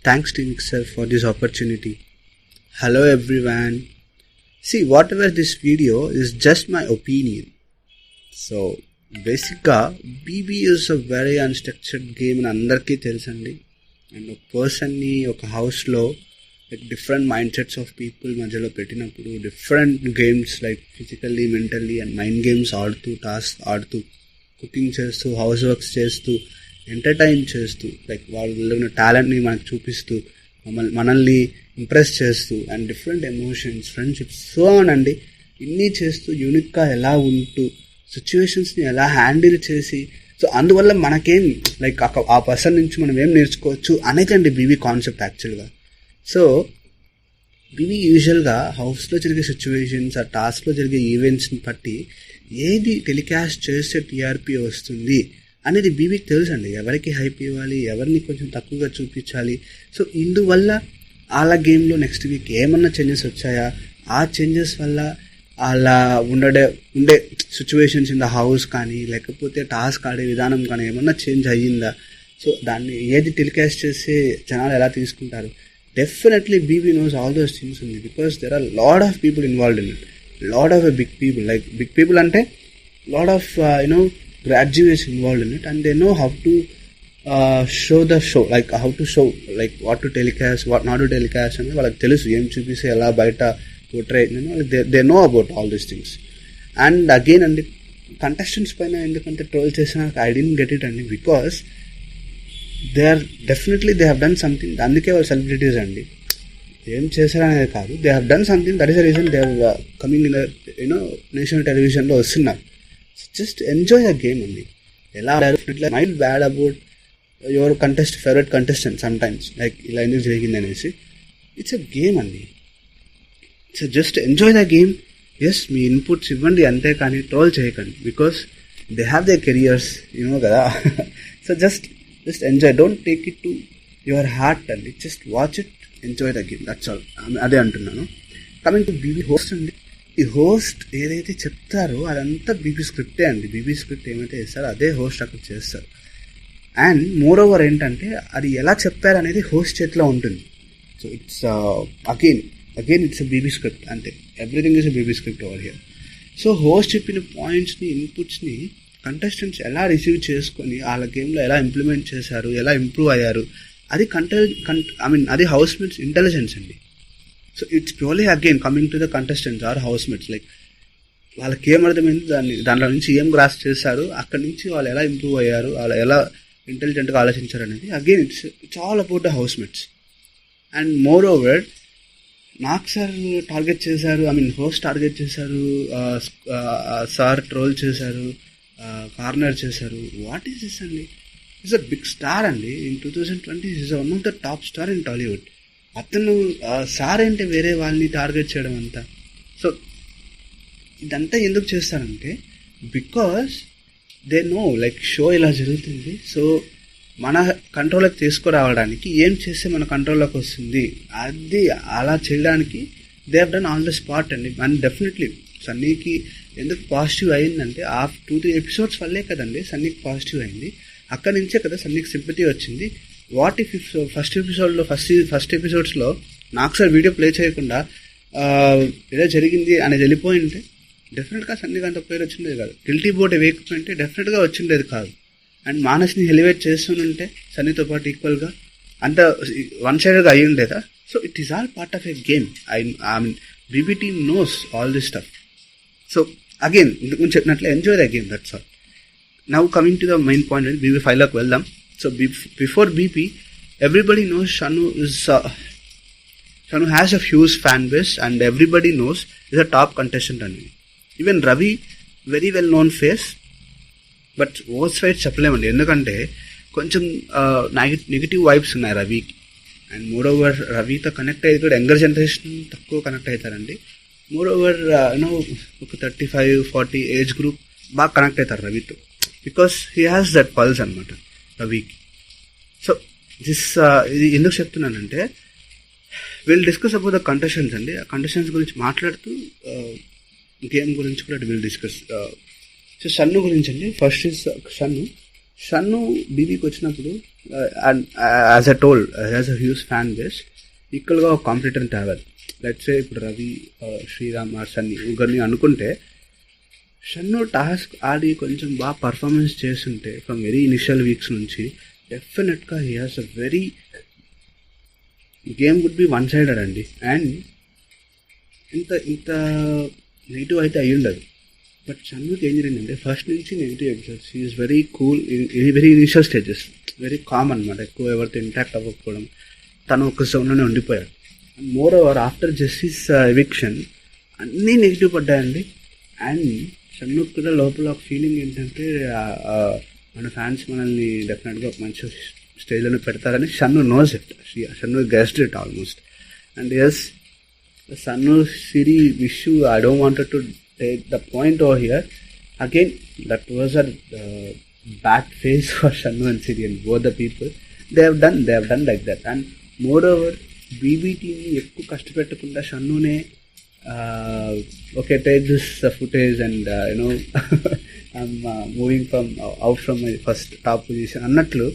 Thanks to Mixer for this opportunity. Hello everyone. See, whatever this video is just my opinion. So, బేసిక్గా BB is a very unstructured game అని అందరికీ తెలుసండి. And ఒక పర్సన్ని ఒక హౌస్లో like different mind sets of people మధ్యలో పెట్టినప్పుడు different games like physically, mentally and mind games ఆడుతూ, టాస్క్ ఆడుతూ, కుకింగ్ చేస్తూ, హౌస్ వర్క్స్ చేస్తూ, ఎంటర్టైన్ చేస్తూ, లైక్ వాళ్ళలో ఉన్న టాలెంట్ని మనకు చూపిస్తూ, మనల్ని ఇంప్రెస్ చేస్తూ and different emotions, friendships so అండి ఇన్ని చేస్తూ యూనిక్గా ఎలా ఉంటూ సిచ్యువేషన్స్ని ఎలా హ్యాండిల్ చేసి, సో అందువల్ల మనకేం లైక్ ఆ పర్సన్ నుంచి మనం ఏం నేర్చుకోవచ్చు అనేది అండి బీబీ కాన్సెప్ట్ యాక్చువల్గా. సో బీబీ యూజువల్గా హౌస్లో జరిగే సిచ్యువేషన్స్, ఆ టాస్క్లో జరిగే ఈవెంట్స్ని బట్టి ఏది టెలికాస్ట్ చేస్తే టీఆర్పీ వస్తుంది అనేది బీబీకి తెలుసండి. ఎవరికి హైప్ ఇవ్వాలి, ఎవరిని కొంచెం తక్కువగా చూపించాలి. సో ఇందువల్ల వాళ్ళ గేమ్లో నెక్స్ట్ వీక్ ఏమన్నా చేంజెస్ వచ్చాయా, ఆ చేంజెస్ వల్ల అలా ఉండే సిచ్యువేషన్స్ ఇన్ ద హౌస్ కానీ లేకపోతే టాస్క్ ఆడే విధానం కానీ ఏమన్నా చేంజ్ అయ్యిందా, సో దాన్ని ఏది టెలికాస్ట్ చేస్తే జనాలు ఎలా తీసుకుంటారు. Definitely BB knows all those things ఉంది because there are lot of people involved in it. Lot of big people, like big people అంటే lot of graduates involved in it, and they know how to show the show, like how to show, like what to telecast, what not to telecast అని వాళ్ళకి తెలుసు. ఏం చూపిస్తే ఎలా బయట portray, they know about all these things. And again అండి contestants పైన ఎందుకంటే ట్రోల్ చేసినా ఐ డోంట్ గెట్ ఇట్ అండి, because they have done something. అందుకే వాళ్ళు సెలబ్రిటీస్ అండి. ఏం చేశారనేది కాదు, they have done something, that is the reason they have coming in national టెలివిజన్లో వస్తున్నారు. జస్ట్ ఎంజాయ్ ద గేమ్ అండి. ఎలా definitely mind bad about your favourite contestant some times, like ఇలా ఎందుకు జరిగింది అనేసి. ఇట్స్ ఎ గేమ్ అండి. So just enjoy the game. Yes, మీ ఇన్పుట్స్ ఇవ్వండి అంతే, కానీ ట్రోల్ చేయకండి, because they have their careers, కదా. So just enjoy, don't take it to your heart అండి. Just watch it, enjoy the game, that's all. అదే అంటున్నాను. కమింగ్ టు బీబీ హోస్ట్ అండి, ఈ హోస్ట్ ఏదైతే చెప్తారో అదంతా బీబీ స్క్రిప్టే అండి. బీబీ స్క్రిప్ట్ ఏమైతే చేస్తారో అదే హోస్ట్ అక్కడ చేస్తారు. అండ్ మోర్ ఓవర్ ఏంటంటే అది ఎలా చెప్పారు అనేది హోస్ట్ చేతిలో ఉంటుంది. So it's again it's BB script, అంతే. Everything is BB script over here. So host చెప్పిన పాయింట్స్ని, ఇన్పుట్స్ని కంటెస్టెంట్స్ ఎలా రిసీవ్ చేసుకొని వాళ్ళ గేమ్లో ఎలా ఇంప్లిమెంట్ చేశారు, ఎలా ఇంప్రూవ్ అయ్యారు, అది అది హౌస్ మేట్స్ ఇంటెలిజెన్స్ అండి. So it's purely again coming to the contestants or house mates, like వాళ్ళకి ఏం అర్థమైంది, దాంట్లో నుంచి ఏం గ్రాస్ చేశారు, అక్కడి నుంచి వాళ్ళు ఎలా ఇంప్రూవ్ అయ్యారు, వాళ్ళు ఎలా ఇంటెలిజెంట్గా ఆలోచించారు అనేది again it's all about the house mates. And more over నాకు సార్ టార్గెట్ చేశారు, హోస్ట్ టార్గెట్ చేశారు, సార్ ట్రోల్ చేశారు, కార్నర్ చేశారు. వాట్ ఈస్ దిస్ అండి? ఈజ్ అ బిగ్ స్టార్ అండి. In 2020 is one of the top star in Tollywood. అతను sir అంటే వేరే వాళ్ళని టార్గెట్ చేయడం అంతా. సో ఇదంతా ఎందుకు చేస్తారంటే because they know like show ఇలా జరుగుతుంది, సో మన కంట్రోల్లోకి తీసుకురావడానికి ఏం చేస్తే మన కంట్రోల్లోకి వస్తుంది, అది అలా చేయడానికి they have done all the spot అండి. అండ్ డెఫినెట్లీ సన్నీకి ఎందుకు పాజిటివ్ అయిందంటే ఆ 2-3 ఎపిసోడ్స్ వల్లే కదండి సన్నీకి పాజిటివ్ అయింది. అక్కడి నుంచే కదా సన్నీకి సింపతి వచ్చింది. వాట్ ఇఫ్ ఫస్ట్ ఎపిసోడ్స్లో నాకు సార్ వీడియో ప్లే చేయకుండా ఏదో జరిగింది అనేది వెళ్ళిపోయి ఉంటే డెఫినెట్గా సన్నీకి అంత పేరు వచ్చిండేది కాదు. గిల్టీ బోర్డ్ వేయకపోయింటే డెఫినెట్గా వచ్చిండేది కాదు. అండ్ మానస్ని ఎలివేట్ చేస్తుంటే సన్నీతో పాటు ఈక్వల్గా అంత వన్ సైడ్గా అయ్యి ఉండేదా. So it is all part of a game. BB team knows all this stuff. So again ఇంతకుముందు చెప్పినట్లు enjoy the game, that's all. Now coming to the main point, BB 5లోకి వెళ్దాం. So before BP, everybody knows Shanu has a huge fan base and everybody knows is a top contestant only. Even Ravi, very well known face, but worst fight చెప్పలేమండి. ఎందుకంటే కొంచెం negative vibes ఉన్నాయి రవికి. And moreover రవితో connect అయ్యేది కూడా younger generation తక్కువ connect అవుతారండి. మోర్ ఓవర్ ఒక 35-40 ఏజ్ గ్రూప్ బాగా కనెక్ట్ అవుతారు రవితో, because he has that pulse అనమాట రవికి. సో ఇది ఎందుకు చెప్తున్నానంటే will discuss about the contestants అండి. ఆ కంటెస్టెంట్స్ గురించి మాట్లాడుతూ గేమ్ గురించి కూడా విల్ డిస్కస్. సో షన్ను గురించి అండి. ఫస్ట్ ఇస్ షన్ను బీబీకి వచ్చినప్పుడు and as a tall as a huge fan base ఈక్వల్గా ఒక కాంపిటేటర్ తేవాలి. లెట్స్ సే ఇప్పుడు రవి, శ్రీరామ్ ఆర్ సన్నీ ముగ్గురిని అనుకుంటే, షన్ను టాస్క్ ఆడి కొంచెం బాగా పర్ఫార్మెన్స్ చేస్తుంటే ఫ్రమ్ వెరీ ఇనిషియల్ వీక్స్ నుంచి డెఫినెట్గా he has a very game would be one sided అండి. అండ్ ఇంత నెగిటివ్ అయితే అయ్యి ఉండదు. బట్ షన్నుకి ఏం జరిగిందంటే ఫస్ట్ నుంచి negative episodes is very cool, very initial stages, very calm అనమాట. ఎక్కువ ఎవరితో ఇంటాక్ట్ అవ్వకపోవడం, తను ఒక జోన్లోనే ఉండిపోయాడు. And moreover after justice eviction అన్నీ నెగిటివ్ పడ్డాయండి. అండ్ షన్నుకి కూడా లోపల ఒక ఫీలింగ్ ఏంటంటే మన ఫ్యాన్స్ మనల్ని డెఫినెట్గా మంచి స్టేజ్లోనే పెడతారని Shannu knows it, Shannu guessed it almost. And yes, Sanu Siri Vishu, I don't wanted to take the point over here. Again, that was a bad phase for Shanu and Siri and both the people. They have done like that. And moreover, BBT ni ekku kashtapettunda Shanu ne okay, take this footage and I'm moving out from my first top position అన్నట్లు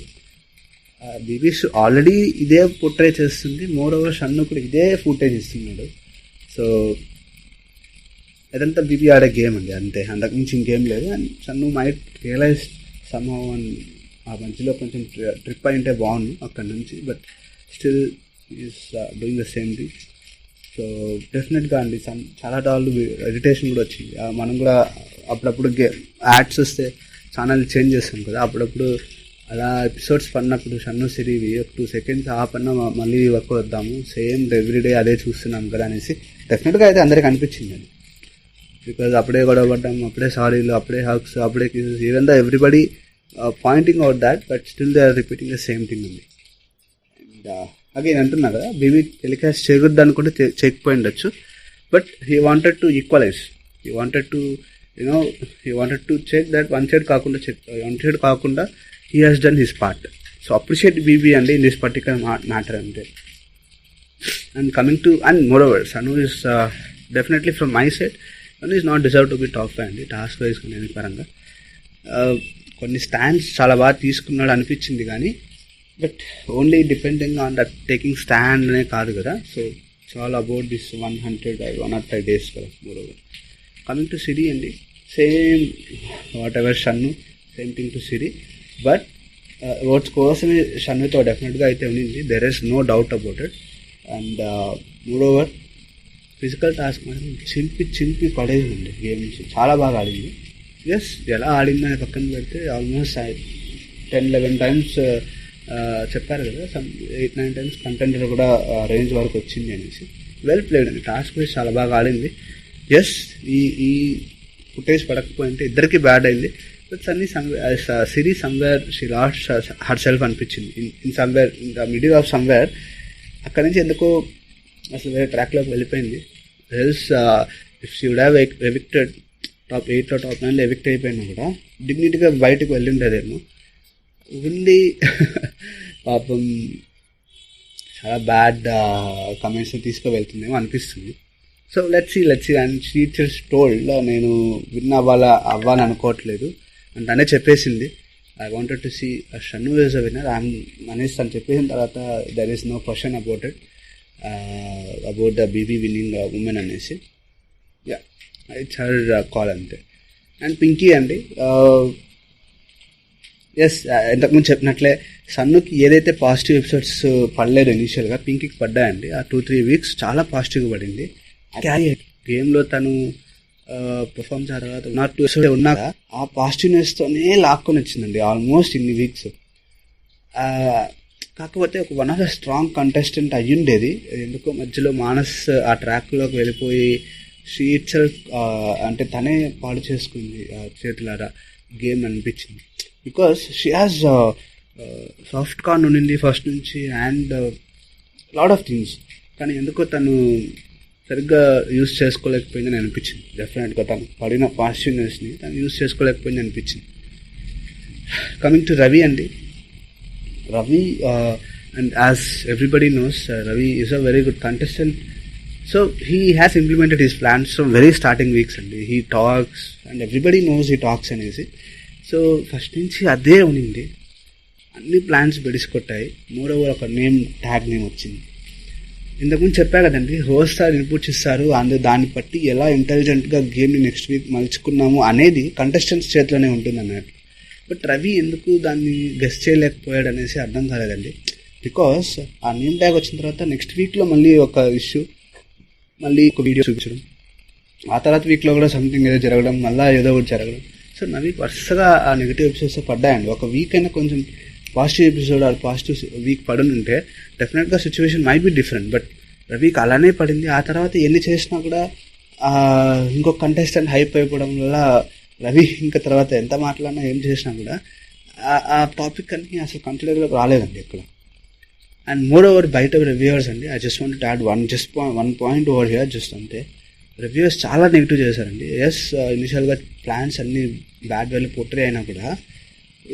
బీబీస్ already ఇదే portray చేస్తుంది. More over Shannu కూడా ఇదే footage ఇస్తున్నాడు. So ఇదంతా BB ఆడే game అండి, అంతే, అంతకు మించి ఇంకేం లేదు. And Shannu might realise somehow and ఆ మధ్యలో కొంచెం ట్రిప్ అయింటే బాగుంది అక్కడి నుంచి. But still is doing the same thing. So డెఫినెట్గా అండి చాలా డాళ్ళు ఎడిటేషన్ కూడా వచ్చింది. మనం కూడా అప్పుడప్పుడు యాడ్స్ వస్తే ఛానల్ చేంజ్ చేస్తాం కదా, అప్పుడప్పుడు అలా ఎపిసోడ్స్ పడినప్పుడు షన్ను సిరివి 2 seconds ఆపన్నా మళ్ళీ వర్క్ వద్దాము, సేమ్ ఎవ్రీడే అదే చూస్తున్నాం కదా అనేసి డెఫినెట్గా అయితే అందరికి అనిపించింది అది. బికాజ్ అప్పుడే గొడవ పడ్డాం, అప్పుడే సారీలు, అప్పుడే హగ్స్, అప్పుడే kisses, even the everybody pointing out that, but still they are repeating the same thing ఉంది. అండ్ అగైన్ అంటున్నా కదా, బీబీ టెలికాస్ట్ చేయకూడదు అనుకుంటే చేయకపోయి ఉండొచ్చు. But he wanted to equalise, he wanted to check that one side కాకుండా he has done his part. So appreciate BB and in this particular matter. And coming to, and moreover, Sanu is definitely from my side, Sanu is not deserved to be top fan. Task wise any paranga కొన్ని stands చాలా బాగా తీసుకున్నాడు అనిపించింది కానీ, but only depending on that taking stand అనే కాదు కదా. So it's all about this 105 days కదా. మోరోవర్ కమింగ్ టు సిరి అండి, same whatever Shannu, same thing to Siri. But votes కోసమే షన్నుతో డెఫినెట్గా అయితే ఉండింది, there is no doubt about it. And moreover physical task మాత్రం చింపి పడేసింది గేమ్ నుంచి, చాలా బాగా ఆడింది. ఎస్, ఎలా ఆడిందని పక్కన పెడితే ఆల్మోస్ట్ 10-11 times చెప్పారు కదా, 8-9 times కంటెండర్ కూడా రేంజ్ వరకు వచ్చింది అనేసి. వెల్ ప్లేడ్ అండి, టాస్క్ వైజ్ చాలా బాగా ఆడింది. ఎస్, ఈ ఫుటేజ్ పడకపోయింటే ఇద్దరికి బ్యాడ్ అయింది. But Siri somewhere she lost herself అనిపించింది. In somewhere, in the middle of somewhere అక్కడి నుంచి ఎందుకో అసలు వేరే ట్రాక్లోకి వెళ్ళిపోయింది. Else if she would have evicted top 8 top 9 evict అయిపోయినా కూడా డిగ్నిటీగా బయటకు వెళ్ళి ఉండేదేమో. ఓన్లీ పాపం చాలా బ్యాడ్ కమెంట్స్ తీసుకువెళ్తుందేమో అనిపిస్తుంది. So let's see and she just told, నేను విన్ అవ్వాలని అనుకోవట్లేదు అని తనే చెప్పేసింది. I wanted to see Shannu is a winner అనేసి తను చెప్పేసిన తర్వాత there is no question about it, about the BB winning women అనేసి. యా, ఇట్స్ హర్ కాల్ అంతే. అండ్ పింకీ అండి, ఎస్, ఇంతకుముందు చెప్పినట్లే సన్నుకి ఏదైతే పాజిటివ్ ఎపిసోడ్స్ పడలేదు ఇనీషియల్గా, పింకీకి పడ్డాయండి. ఆ 2-3 weeks చాలా పాజిటివ్గా పడింది. గేమ్లో తను పర్ఫామ్ తర్వాత 1-2 episodes ఉన్నాక ఆ పాజిటివ్నెస్తోనే లాక్కొని వచ్చిందండి ఆల్మోస్ట్ ఇన్ని వీక్స్. కాకపోతే ఒక one of the strong contestant అయ్యుండేది, ఎందుకో మధ్యలో మానస్ ఆ ట్రాక్లోకి వెళ్ళిపోయి షీ ఇట్ సెల్ఫ్ అంటే తనే పాడు చేసుకుంది చేతులారా గేమ్ అనిపించింది. Because she has soft corn ఉండింది ఫస్ట్ నుంచి అండ్ లాట్ ఆఫ్ థింగ్స్, కానీ ఎందుకో తను సరిగ్గా యూజ్ చేసుకోలేకపోయిందని అనిపించింది. డెఫినెట్గా తను పడిన పాజిటివ్నెస్ని తను యూజ్ చేసుకోలేకపోయింది అనిపించింది. కమింగ్ టు రవి అండి, Ravi and as everybody knows, Ravi is a very good contestant. So he has implemented his plans from very starting weeks అండి. He talks and everybody knows he talks అనేసి. సో ఫస్ట్ నుంచి అదే ఉనింది. అన్ని plans బెడిసికొట్టాయి. Moreover ఒక tag name వచ్చింది. ఇంతకుముందు చెప్పా కదండి, హోస్ట్ స్టార్ ఇన్పుట్స్ ఇస్తారు, దాన్ని బట్టి ఎలా ఇంటెలిజెంట్గా గేమ్ని నెక్స్ట్ వీక్ మలుచుకున్నాము అనేది కంటెస్టెంట్స్ చేతిలోనే ఉంటుంది అన్నట్టు. బట్ రవి ఎందుకు దాన్ని గెస్ట్ చేయలేకపోయాడు అనేసి అర్థం కాలేదండి. బికాస్ ఆ నేమ్ ట్యాగ్ వచ్చిన తర్వాత నెక్స్ట్ వీక్లో మళ్ళీ ఒక ఇష్యూ, మళ్ళీ ఒక వీడియో చూపించడం, ఆ తర్వాత వీక్లో కూడా సంథింగ్ ఏదో జరగడం, మళ్ళీ ఏదో ఒకటి జరగడం. సో నవి వరుసగా ఆ నెగిటివ్ ఎపిసోడ్స్ పడ్డాయండి. ఒక వీక్ అయినా కొంచెం పాజిటివ్ ఎపిసోడ్ ఆ పాజిటివ్ వీక్ పడునుంటే డెఫినెట్గా situation might be different. But రవికి అలానే పడింది. ఆ తర్వాత ఎన్ని చేసినా కూడా ఇంకొక కంటెస్టెంట్ హైప్ అయిపోవడం వల్ల రవి ఇంకా తర్వాత ఎంత మాట్లాడినా ఏం చేసినా కూడా ఆ టాపిక్ అన్ని అసలు కంట్రోల్లోకి రాలేదండి ఎక్కడ. అండ్ మోర్ ఓవర్ బయట రివ్యూవర్స్ అండి, I just want to add one point over here. Just అంతే, రివ్యూవర్స్ చాలా నెగిటివ్ చేశారండి. ఎస్, ఇనిషియల్గా ప్లాన్స్ అన్ని బ్యాడ్ వేలో పోర్ట్రే అయినా కూడా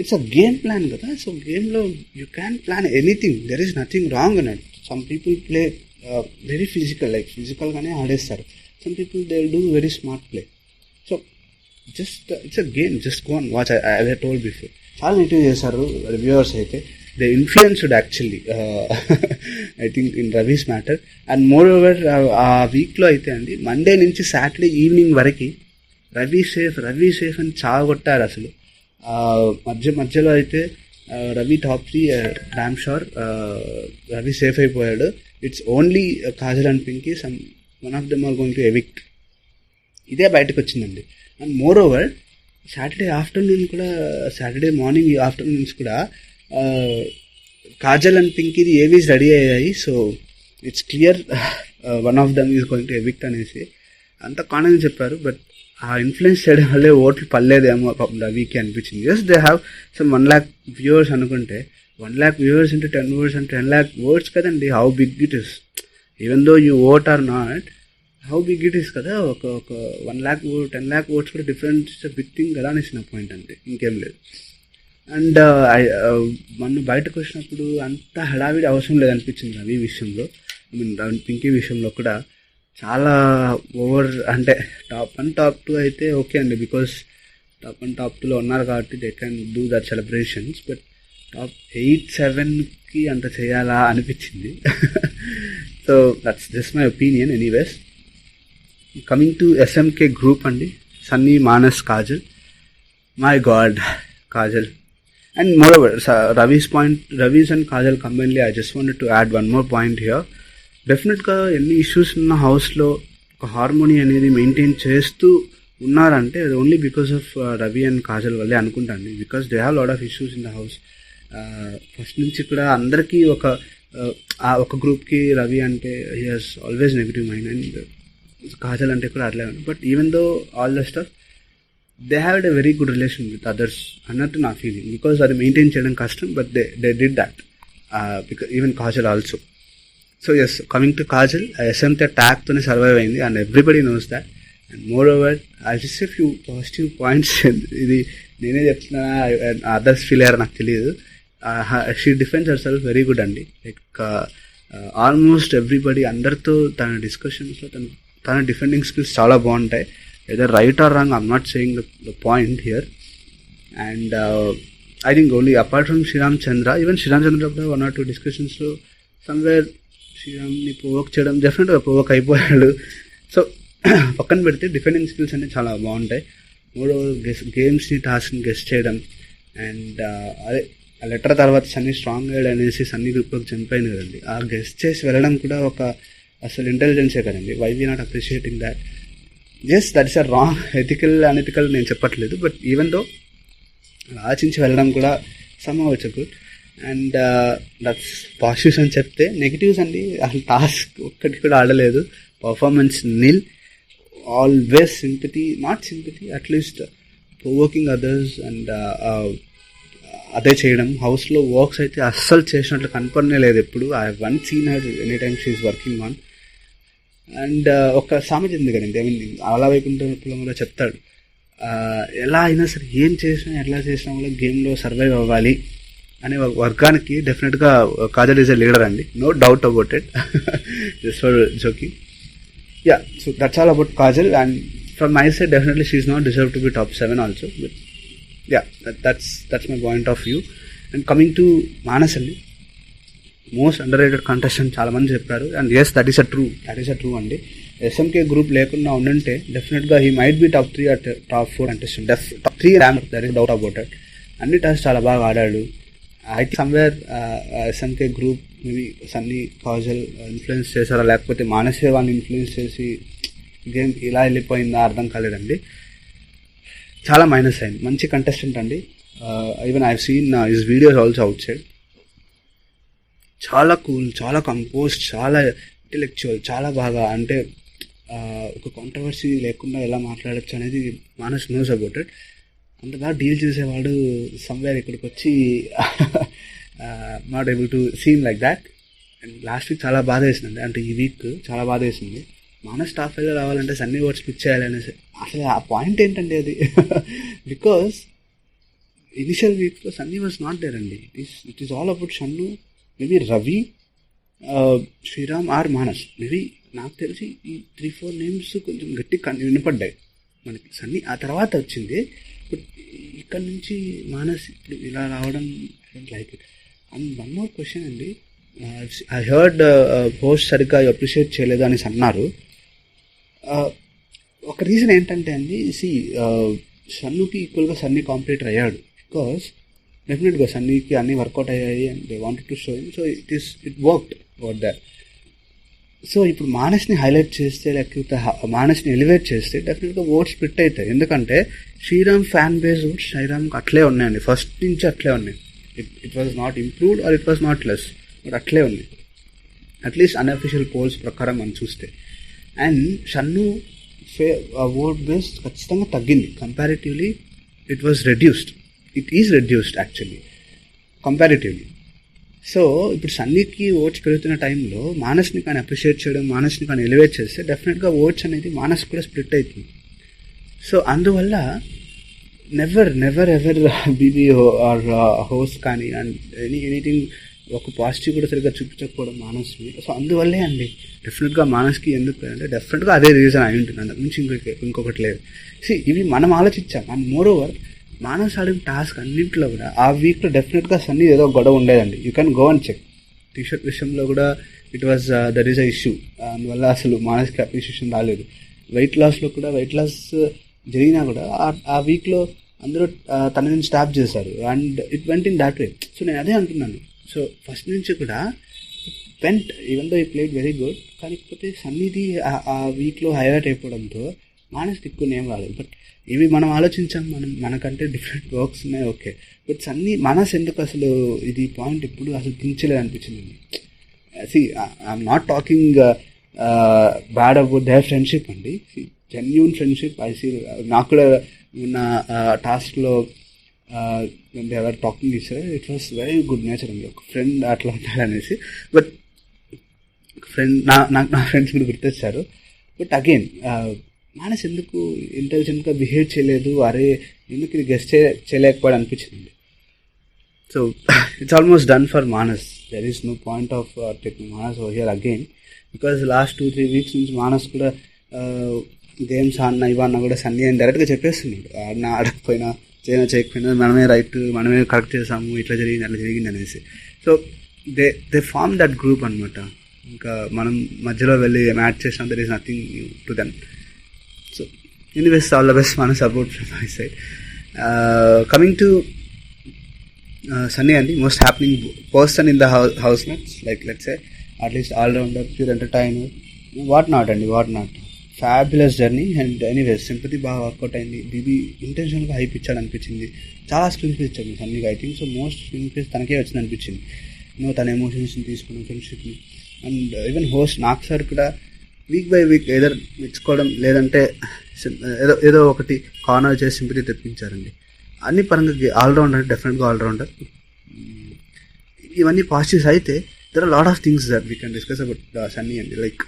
ఇట్స్ అ గేమ్ ప్లాన్ కదా. సో గేమ్లో you can plan anything, there is nothing wrong in it. Some people play very ఫిజికల్గానే ఆడేస్తారు. Some people they will do very smart play. So just it's a game, just go and watch. I told before, చాలా negative చేశారు reviewers అయితే. They influenced actually I think in Ravi's matter. And more over ఆ వీక్లో అయితే అండి, Monday నుంచి Saturday evening వరకు Ravi safe అని చావగొట్టారు అసలు. మధ్యలో అయితే Ravi top 3 damn sure Ravi safe అయిపోయాడు. It's only Kajal and Pinky, one of them are going to evict. ఇదే బయటకు వచ్చిందండి. And moreover Saturday morning afternoons కూడా కాజల్ అండ్ పింకీది ఏవీస్ రెడీ అయ్యాయి. So it's clear one of them is going to evict అనేసి అంత confidence చెప్పారు. బట్ ఆ ఇన్ఫ్లుయెన్స్ చేయడం వల్లే ఓట్లు పడలేదేమో రవికి అనిపించింది. Just they have some 1 lakh viewers అనుకుంటే, 1 lakh viewers into 10 words and 10 lakh words కదండి. How big it is, even though you vote or not, how big it is కదా. ఒక 1 lakh 10 lakh words కూడా డిఫరెంట్, బిగ్ థింగ్ కదా అనేసి నా point అంతే, ఇంకేం లేదు. అండ్ మొన్న బయటకు వచ్చినప్పుడు అంత హడావిడి అవసరం లేదనిపించింది రవి విషయంలో. ఐ మీన్ పింకీ విషయంలో కూడా చాలా ఓవర్, అంటే టాప్ 1 టాప్ 2 అయితే ఓకే అండి, బికాస్ టాప్ 1 టాప్ 2లో ఉన్నారు కాబట్టి they can do that celebrations. But top 8, 7కి అంత చేయాలా అనిపించింది. So that's just my opinion. Anyways, coming to SMK group అండి, Sunny, Manas, Kajal. My God, Kajal. And moreover Ravi's and Kajal combinedly, I just wanted to add one more point here. డెఫినెట్గా ఎన్ని issues ఉన్న హౌస్లో ఒక హార్మోనీ అనేది మెయింటైన్ చేస్తూ ఉన్నారంటే అది only because of Ravi and Kajal వల్లే అనుకుంటాను. Because they have lot of issues in the house. First నుంచి కూడా అందరికీ ఒక గ్రూప్కి రవి అంటే he has always negative mind, and Kajal అంటే కూడా అట్లే. But even though all the stuff, they have a very good relation with others అన్నట్టు నా ఫీలింగ్. బికాస్ అది మెయింటైన్ చేయడం కష్టం, but they did that. Because even Kajal also. So yes, coming to Kajal, SMK ట్యాగ్తోనే survive అయింది, and everybody knows that. And moreover I just a few positive points. ఇది నేనే చెప్తున్నా, అదర్స్ ఫీల్ అయ్యారు నాకు తెలియదు. She defence herself very good అండి. Like almost everybody అందరితో తన డిస్కషన్స్లో తన డిఫెండింగ్ స్కిల్స్ చాలా బాగుంటాయి. either right or wrong, I'm not saying the point here. And I think only apart from Sriram Chandra, even Sriram Chandra 1 or 2 discussions లో somewhere శ్రీరామ్ని provoke చేయడం డెఫినెట్గా provoke అయిపోయాడు. So పక్కన పెడితే డిఫెండింగ్ స్కిల్స్ అనేవి చాలా బాగుంటాయి. మూడో గేమ్స్ని టాస్క్ని గెస్ట్ చేయడం, అండ్ అదే ఆ లెటర్ తర్వాత సన్నీ స్ట్రాంగ్ అయ్యాడు అనేసి సన్నీ గ్రూప్లోకి చనిపోయింది కదండి, ఆ గెస్ట్ చేసి వెళ్ళడం కూడా ఒక అసలు ఇంటెలిజెన్సే కదండి. Why we not appreciating that? Yes, that is a wrong. Unethical నేను చెప్పట్లేదు, బట్ ఈవెన్ దో ఆలోచించి వెళ్ళడం కూడా somehow it's good. And that's positives అని చెప్తే, నెగిటివ్స్ అండి అసలు టాస్క్ ఒక్కటి కూడా ఆడలేదు, performance nil, always sympathy, not sympathy, at least provoking others and అదే చేయడం. హౌస్లో వర్క్స్ అయితే అస్సలు చేసినట్లు కనపడనే లేదు ఎప్పుడు. I have one seen her any time she is working on. And ఒక సామెత ఉంది కదండి, ఐ మీన్ అలా వైకుంఠపురం కూడా చెప్తాడు, ఎలా అయినా సరే ఏం చేసినా ఎట్లా చేసినా కూడా గేమ్లో సర్వైవ్ అవ్వాలి అనే వర్గానికి డెఫినెట్గా కాజల్ ఈజ్ ఎ లీడర్ అండి, no doubt about it. Just for joking. Yeah, so that's all about Kajal. And from my side definitely she is not deserve to be top 7 also, but yeah, that's my point of view. And coming to Manas అండి, most underrated contestant చాలా మంది చెప్పారు. And yes, that is a true అండి. SMK group లేకుండా ఉండుంటే డెఫినెట్గా he might B top 3 or top 4 contestant. Top 3 there is doubt about it. అన్ని task చాలా బాగా ఆడాడు. I think somewhere SMK group maybe Sunny Kajal influence చేశారా, లేకపోతే మానసే వాళ్ళని ఇన్ఫ్లుయెన్స్ చేసి గేమ్ ఇలా వెళ్ళిపోయిందా అర్థం కాలేదండి. చాలా మైనస్ అయింది. మంచి కంటెస్టెంట్ అండి. Even I have seen his videos also out side. చాలా కూల్, చాలా కంపోజ్, చాలా ఇంటెలెక్చువల్, చాలా బాగా అంటే ఒక కాంట్రవర్సీ లేకుండా ఎలా మాట్లాడచ్చు అనేది మానస్ నోస్ అబౌట్ ఇట్. అంత బాగా డీల్ చేసేవాడు. సమ్వేర్ ఇక్కడికి వచ్చి not able to seem like that. And last week చాలా బాధ వేసిందండి, అంటే ఈ వీక్ చాలా బాధ వేసింది. మానస్ టాప్ 5 రావాలంటే సన్నీ ఓట్స్ పిక్ చేయాలనేసి. అసలు ఆ పాయింట్ ఏంటండి అది? బికాస్ ఇనిషియల్ వీక్స్లో సన్నీ వాజ్ నాట్ దేర్ అండి. It is all about Shannu, maybe Ravi, Sriram or Manas. Maybe నాకు తెలిసి ఈ 3-4 నేమ్స్ కొంచెం గట్టి వినపడ్డాయి మనకి. సన్నీ ఆ తర్వాత వచ్చింది. బట్ ఇక్కడ నుంచి మానస్ ఇప్పుడు ఇలా రావడం like it. And one more question అండి, ఐ హర్డ్ పోస్ట్ సరిగ్గా అప్రిషియేట్ చేయలేదు అనేసి అన్నారు. ఒక రీజన్ ఏంటంటే అండి, సన్నుకి ఈక్వల్గా సన్నీ కాంపిటేటర్ అయ్యాడు. బికాస్ డెఫినెట్గా సన్నీకి అన్నీ వర్కౌట్ అయ్యాయి and they wanted to show him. So it worked over that. So ఇప్పుడు మానస్ని హైలైట్ చేస్తే, లేకపోతే మానస్ని ఎలివేట్ చేస్తే డెఫినెట్గా ఓట్స్ స్ప్లిట్ అవుతాయి. ఎందుకంటే శ్రీరామ్ ఫ్యాన్ బేస్ ఓట్స్ శ్రీరామ్కి అట్లే ఉన్నాయండి, ఫస్ట్ నుంచి అట్లే ఉన్నాయి. It was not improved or it was not less, but అట్లే ఉన్నాయి అట్లీస్ట్ అన్అఫీషియల్ పోల్స్ ప్రకారం మనం చూస్తే. అండ్ షన్ను ఓట్ బేస్ ఖచ్చితంగా తగ్గింది. Comparatively it was reduced. It is reduced actually comparatively. So ఇప్పుడు సన్నీకి ఓట్స్ పెరుగుతున్న టైంలో మానస్ని కానీ అప్రిషియేట్ చేయడం, మానస్ని కానీ ఎలివేట్ చేస్తే డెఫినెట్గా ఓట్స్ అనేది మానస్ కూడా స్ప్లిట్ అవుతుంది. సో అందువల్ల never ever BB or host కానీ అండ్ ఎనీథింగ్ ఒక పాజిటివ్ కూడా సరిగ్గా చూపించకపోవడం మానస్ని. సో అందువల్లే అండి డెఫినెట్గా మానస్కి ఎందుకు అంటే డెఫినెట్గా అదే రీజన్ అయి ఉంటుంది, అంతకు మించి ఇంకొకటి లేదు. ఇవి మనం ఆలోచించాం. అండ్ మోర్ ఓవర్ మానస్ ఆడిన టాస్క్ అన్నింటిలో కూడా ఆ వీక్లో డెఫినెట్గా సన్నీ ఏదో గొడవ ఉండేదండి. You can go and check. T shirt విషయంలో కూడా it was that is a issue. అందువల్ల అసలు మానస్కి అప్రిషియేషన్ రాలేదు. వెయిట్ లాస్లో కూడా వెయిట్ లాస్ జరిగినా కూడా ఆ వీక్లో అందరూ తన నుంచి స్టాప్ చేశారు and it went in that way. So నేను అదే అంటున్నాను. సో ఫస్ట్ నుంచి కూడా వెంట్ ఈవెన్ దో ఈ ప్లేడ్ వెరీ గుడ్, కాకపోతే సన్నీది ఆ వీక్లో హైలైట్ అయిపోవడంతో మానస్కి ఎక్కువ నేమ్ రాలేదు. బట్ ఇవి మనం ఆలోచించాం, మనకంటే డిఫరెంట్ వర్క్స్ ఉన్నాయి, ఓకే. బట్ సన్నీ మానస్ ఎందుకు అసలు ఇది పాయింట్ ఎప్పుడు అసలు దించలేదు అనిపించింది. I'm not talking bad about their friendship అండి. Genuine friendship I see. నాకు కూడా ఉన్న టాస్క్లో దే ఆర్ టాకింగ్ ఇచ్చారు. It was very good nature అండి, ఒక ఫ్రెండ్ అట్లా ఉంటారనేసి. బట్ నాకు నా ఫ్రెండ్స్ కూడా గుర్తొచ్చారు. బట్ అగైన్ మానస్ ఎందుకు ఇంటెలిజెంట్గా బిహేవ్ చేయలేదు, అరే ఎందుకు ఇది గెస్ట్ చేయలేకపోయాడు అనిపించింది. So it's almost done for Manas. There is no point of taking Manas over here again. Because last 2-3 weeks నుంచి మానస్ కూడా గేమ్స్ ఆడినా ఇవన్నా కూడా సన్నీ అని డైరెక్ట్గా చెప్పేస్తున్నాడు. ఆడినా ఆడకపోయినా చేయకపోయినా మనమే రైట్, మనమే కరెక్ట్ చేసాము, ఇట్లా జరిగింది అట్లా జరిగింది అనేసి. So they form that group అనమాట. ఇంకా మనం మధ్యలో వెళ్ళి మ్యాచ్ చేసినా there is nothing to then. So anyways all the best మన support from my side. Coming to Sunny అండి, most happening person in the house mates, like let's say at least all rounder, pure entertainer, what not అండి, what not. Fabulous journey. And anyways sympathy బాగా work out అయింది. BB ఇంటెన్షనల్గా hype ఇచ్చాడు అనిపించింది. చాలా screen place ఇచ్చాడు సన్నీగా. I think so most screen place తనకే వచ్చింది అనిపించింది. తన ఎమోషన్స్ని తీసుకున్నాం, ఫ్రెండ్షిప్ని. And even host Nag sir కూడా వీక్ బై వీక్ ఏదర్ మెచ్చుకోవడం లేదంటే ఏదో ఒకటి కార్నర్ చేసి సింపతి తెప్పించారండి. అన్ని పరంగా ఆల్రౌండర్, డెఫినెట్గా ఆల్రౌండర్. ఇవన్నీ పాజిటివ్స్ అయితే there are lot of things that we can discuss about Sunny అండి. లైక్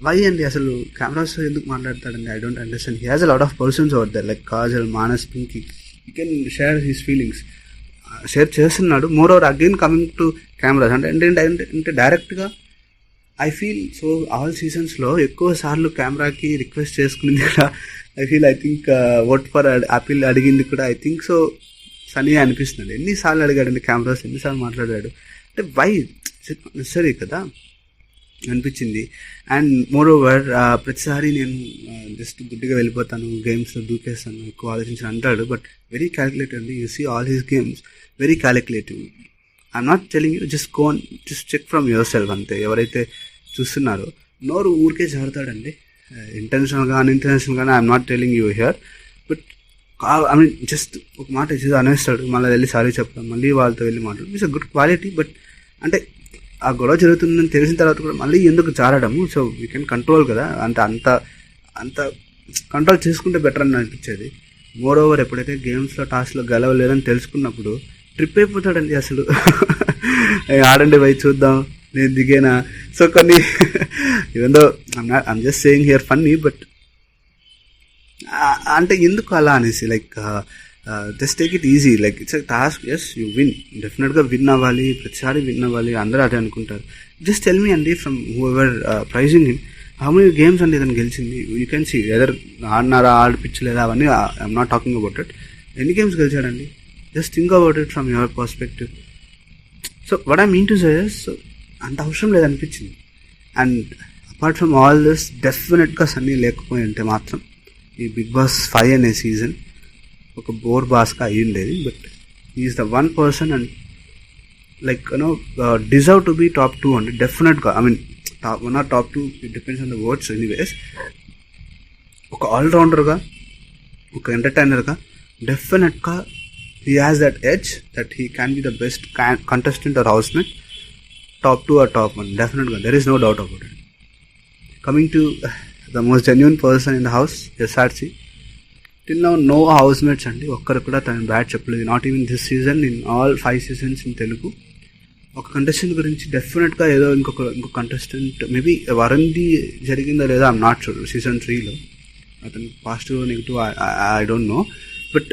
వై అండి అసలు కెమెరాస్ ఎందుకు మాట్లాడతాడండి? I don't understand. He has a lot of persons over there like Kajal, Manas, Pinky. He can share his feelings, share చేస్తున్నాడు. Moreover again coming to cameras అంటే డైరెక్ట్గా I feel so all సీజన్స్లో ఎక్కువ సార్లు కెమెరాకి రిక్వెస్ట్ చేసుకునేది కూడా I think vote for apple అడిగింది కూడా ఐ థింక్ సో సన్నీ అనిపిస్తుంది. ఎన్నిసార్లు అడిగాడండి కెమెరాస్, ఎన్నిసార్లు మాట్లాడాడు అంటే వై నెసరీ కదా అనిపించింది. అండ్ మోర్ ఓవర్ ప్రతిసారి నేను జస్ట్ గుడ్డిగా వెళ్ళిపోతాను, గేమ్స్లో దూకేస్తాను, ఎక్కువ ఆలోచించి అంటాడు. బట్ వెరీ క్యాలిక్యులేటివ్ అండి. You see all his games very calculative. I'm not telling you, just go just check from yourself అంతే. ఎవరైతే చూస్తున్నారో నోరు ఊరికే జారుతాడండి, ఇంటెన్షనల్గా అన్ఇంటెన్షనల్గానే. I'm not telling you here, but I mean just ఒక మాట ఇచ్చేది అనేస్తాడు, మళ్ళీ వెళ్ళి సారీ చెప్పడం, మళ్ళీ వాళ్ళతో వెళ్ళి మాట్లాడు. It's a good quality. But అంటే ఆ గొడవ జరుగుతుందని తెలిసిన తర్వాత కూడా మళ్ళీ ఎందుకు జారడము? సో వీ కెన్ కంట్రోల్ కదా, అంత కంట్రోల్ చేసుకుంటే బెటర్ అని అనిపించేది. మోర్ ఓవర్ ఎప్పుడైతే గేమ్స్లో టాస్క్లో గెలవలేదని తెలుసుకున్నప్పుడు ట్రిప్ అయిపోతాడండి అసలు. ఆడండి పోయి చూద్దాం, నేను దిగేనా. సో కొన్ని even though I'm just saying here funny, but అంటే ఎందుకు అలా అనేసి like just take it easy. Like it's task, yes you win, డెఫినెట్గా విన్ అవ్వాలి, ప్రతిసారి విన్ అవ్వాలి, అందరూ అదే అనుకుంటారు. జస్ట్ టెల్ మీ అండి from whoever praising him, how many games అండి ఇతను గెలిచింది. యూ కెన్ సీ ఎదర్ ఆడినారా, ఆడిపించలేదా, అవన్నీ I'm not talking about it. ఎన్ని గేమ్స్ గెలిచాడండి? Just think about it from your perspective. So what I mean to say is, so అంత అవసరం లేదనిపించింది. And apart from all this, డెఫినెట్గా సన్నీ లేకపోయి ఉంటే మాత్రం ఈ బిగ్ బాస్ 5 అనే సీజన్ ఒక బోర్ బాస్గా అయ్యి ఉండేది. But is the one person and like you know deserve to be top 2 అండి. డెఫినెట్గా, I mean top 1 or top 2, it depends on the words anyways. ఒక ఆల్రౌండర్గా, ఒక ఎంటర్టైనర్గా డెఫినెట్గా he has that edge that he can be the best contestant or housemate, top 2 or top 1, definitely, there is no doubt about it. Coming to the most genuine person in the house, SRC, till now no housemates అండి ఒక్కరు కూడా తను bat చెప్పలేదు. Not even this season, in all 5 seasons in Telugu. ఒక contestant గురించి డెఫినెట్గా ఏదో ఇంకొక కంటెస్టెంట్, మేబీ వరుణ్ది జరిగిందో లేదో ఐఎమ్ నాట్ షూర్. సీజన్ 3లో అతను positive negative I don't know, but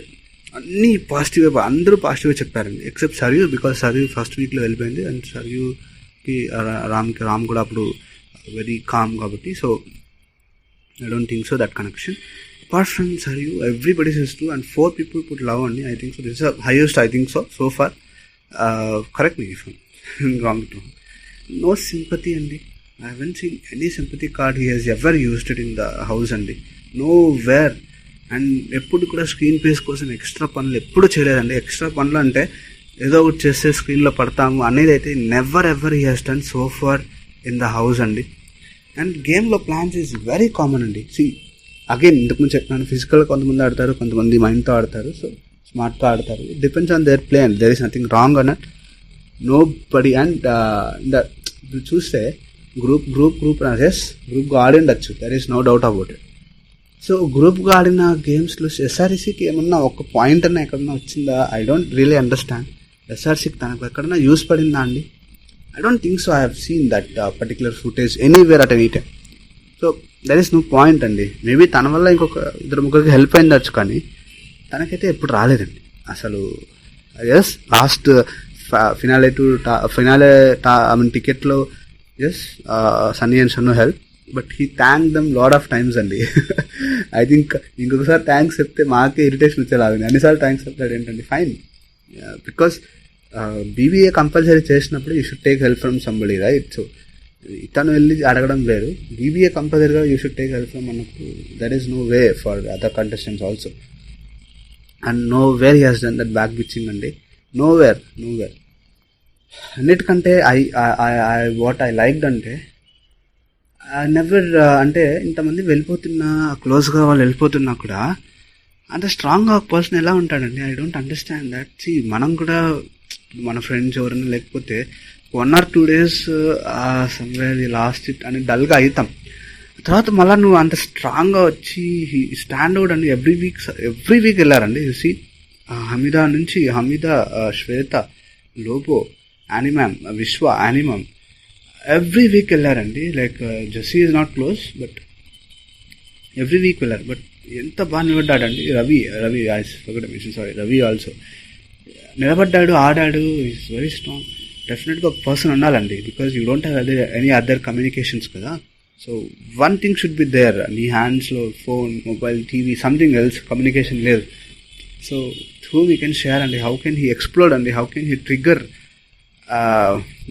అన్నీ పాజిటివ్, అందరూ పాజిటివ్గా చెప్పారండి except Sarayu, because Sarayu first వీక్లో వెళ్ళిపోయింది. అండ్ సరియుకి రామ్ కూడా అప్పుడు వెరీ కామ్ కాబట్టి. So I don't think so that connection. Apart from Sarayu, everybody says two, and 4 people put love అండి. I think so this is highest, I think so far. Correct me if wrong to. No sympathy అండి. I haven't seen any sympathy card he has ever used it in the house అండి. Nowhere. And ఎప్పుడు కూడా screen place కోసం extra పనులు ఎప్పుడు చేయలేదండి. Extra పనులు అంటే ఏదో ఒకటి చేస్తే స్క్రీన్లో పడతాము అనేది అయితే never ever he he's done so far in the house అండి. అండ్ గేమ్లో ప్లాన్స్ ఈజ్ వెరీ కామన్ అండి. సి అగైన్ ఇంతకుముందు చెప్పినాను, ఫిజికల్గా కొంతమంది ఆడతారు, కొంతమంది మైండ్తో ఆడతారు, సో స్మార్ట్తో ఆడతారు. It depends on their play and there is nothing wrong on it, nobody. అండ్ ఇప్పుడు చూస్తే గ్రూప్గా ఆడిండొచ్చు, there is no doubt about it. So గ్రూప్గా ఆడిన గేమ్స్లో ఎస్ఆర్సీకి ఏమన్నా ఒక పాయింట్ అన్నా ఎక్కడన్నా వచ్చిందా? I don't really understand. ఎస్ఆర్సీకి తనకు ఎక్కడన్నా యూస్ పడిందా అండి? I don't think so. I have seen that particular footage anywhere at any time. So there is no point అండి. మేబీ తన వల్ల ఇంకొక 2-3 హెల్ప్ అయిందచ్చు, కానీ తనకైతే ఎప్పుడు రాలేదండి అసలు. Yes last finale I mean టికెట్లో yes Sunny and Shannu help, but he thank them lot of times అండి. ఐ థింక్ ఇంకొకసారి థ్యాంక్స్ చెప్తే మాకే ఇరిటేషన్ వచ్చేలాగా అన్నిసార్లు థ్యాంక్స్ చెప్తాడు ఏంటండి. ఫైన్, బికాస్ బీబీఏ కంపల్సరీ చేసినప్పుడు you should take help from somebody, right? So ఇతను వెళ్ళి అడగడం వేరు, బీబీఏ కంపల్సరీగా you should take help from అన్నప్పుడు there is no way for other contestants also. And know where he has done that back bitching అండి. Nowhere. అన్నిటికంటే what I liked అంటే never, అంటే ఇంతమంది వెళ్ళిపోతున్నా, క్లోజ్గా వాళ్ళు వెళ్ళిపోతున్నా కూడా అంత స్ట్రాంగ్గా ఒక పర్సన్ ఎలా ఉంటాడండి? I don't understand that. See మనం కూడా మన ఫ్రెండ్స్ ఎవరైనా లేకపోతే 1 or 2 days somewhere last it అని డల్గా అవుతాం. తర్వాత మళ్ళీ నువ్వు అంత స్ట్రాంగ్గా వచ్చి స్టాండ్ అవుట్ అండి. ఎవ్రీ వీక్ వెళ్ళారండి. చూసి హమీదా, శ్వేత, లోబో, యానిమామ్, విశ్వ, యానిమామ్ ఎవ్రీ వీక్ వెళ్ళారండి. Like Jessie is not close, but every week వెళ్ళారు. బట్ ఎంత బాగా నిలబడ్డాడండి. రవి ఆల్సో నిలబడ్డాడు, ఆడాడు. Is very strong. డెఫినెట్గా ఒక పర్సన్ ఉండాలండి, because you don't have any other communications కదా. So one thing should be there. నీ హ్యాండ్స్లో phone, mobile, TV, something else communication లేదు. So whom he can share and how can he explode and how can he trigger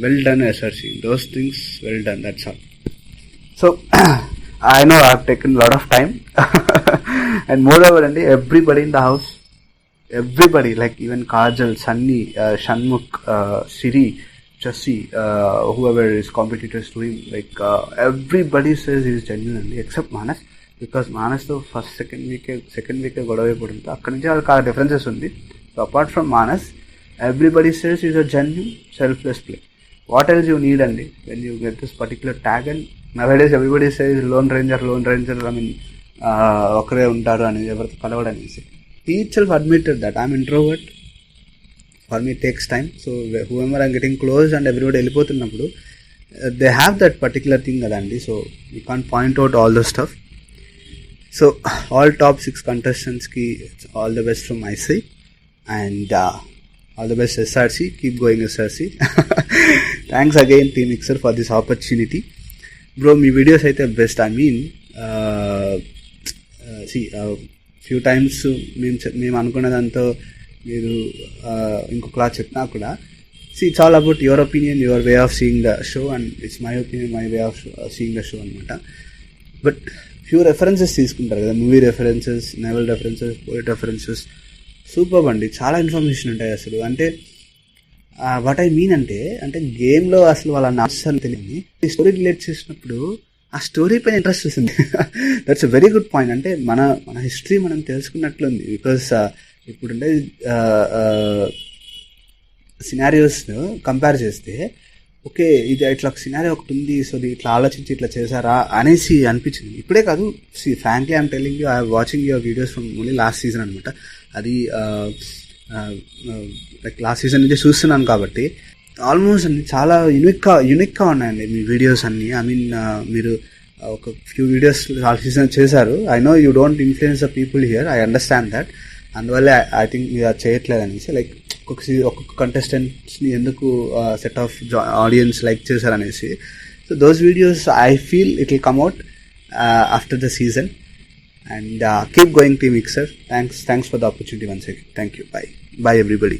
well done SRC. Those things well done, that's all. So I know I've taken a lot of time and moreover everybody in the house, everybody like even Kajal, Sunny, Shanmukh, Siri, Chassi, whoever is competitors to him, like everybody says he is genuine except Manas, because Manas తో first second week గొడవ పడుతుంది, అక్కడి నుంచి వాళ్ళకి ఆ differences ఉంది. So apart from Manas, everybody says is a genuine selfless play. What else you need అండి when you get this particular tag? And nowadays everybody says lone ranger, I mean ఒకరే ఉంటారు అని, ఎవరితో కలవడనేసి. He itself admitted that I'm introvert, for me it takes time. So whoever I'm getting close and everybody వెళ్ళిపోతున్నప్పుడు they have that particular thing కదండి. So you can't point out all the stuff. So all top 6 contestants ki all the best from my side, and all the best SRC, keep going SRC. Thanks again Team Mixer for this opportunity. Bro, మీ videos అయితే best. I mean few times మేము అనుకున్నదంతా మీరు ఇంకొకలా చెప్పినా కూడా it's all about your opinion, your way of seeing the show, and it's my opinion, my way of seeing the show అనమాట. But few references తీసుకుంటారు కదా, movie references, novel references, poet references, super అండి. చాలా information ఉంటాయి అసలు. అంటే what I mean అంటే గేమ్లో అసలు వాళ్ళ నాట్స్ తెలియని ఈ స్టోరీ రిలేట్ చేసినప్పుడు ఆ స్టోరీ పైన ఇంట్రెస్ట్ వస్తుంది. That's a very good point. అంటే మన హిస్టరీ మనం తెలుసుకున్నట్లుంది. బికాస్ ఇప్పుడుండే సినారియోస్ కంపేర్ చేస్తే ఓకే ఇది ఇట్లా ఒక సినారియో ఒకటి ఉంది, సో ఇట్లా ఆలోచించి ఇట్లా చేశారా అనేసి అనిపించింది. ఇప్పుడే కాదు, frankly I'm telling you, I watching your videos from only last season అనమాట. అది లైక్ లాస్ట్ సీజన్ నుంచి చూస్తున్నాను కాబట్టి ఆల్మోస్ట్ అన్ని చాలా యూనిక్గా ఉన్నాయండి మీ వీడియోస్ అన్నీ. ఐ మీన్ మీరు ఒక ఫ్యూ వీడియోస్ లాస్ట్ సీజన్ చేశారు. I know you don't influence the people here, I understand that. అందువల్ల ఐ థింక్ మీరు అది చేయట్లేదు అనేసి, లైక్ ఒక్కొక్క కంటెస్టెంట్స్ని ఎందుకు సెట్ ఆఫ్ ఆడియన్స్ లైక్ చేశారనేసి. So those videos I feel it will come out after the season. And keep going Team Mixer. Thanks for the opportunity once again. Thank you. Bye everybody.